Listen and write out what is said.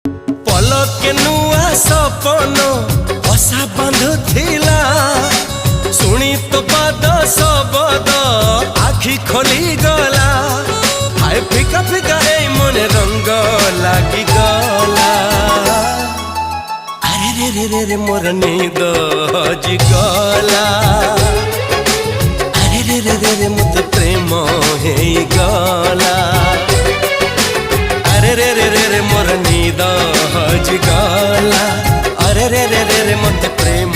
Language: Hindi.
पलके नुआ सपन बसा बांधुथिला शुणी तो पाद शबद आखि खोली गला हाय फिका फिका ए मन रंग लागी गला अरे रे रे रे रे मोर नींद हजि गला अरे रे रे रे रे मत प्रेम हे गला अरे रे रे रे रे मोर नींद हजि गला अरे रे रे रे रे मत प्रेम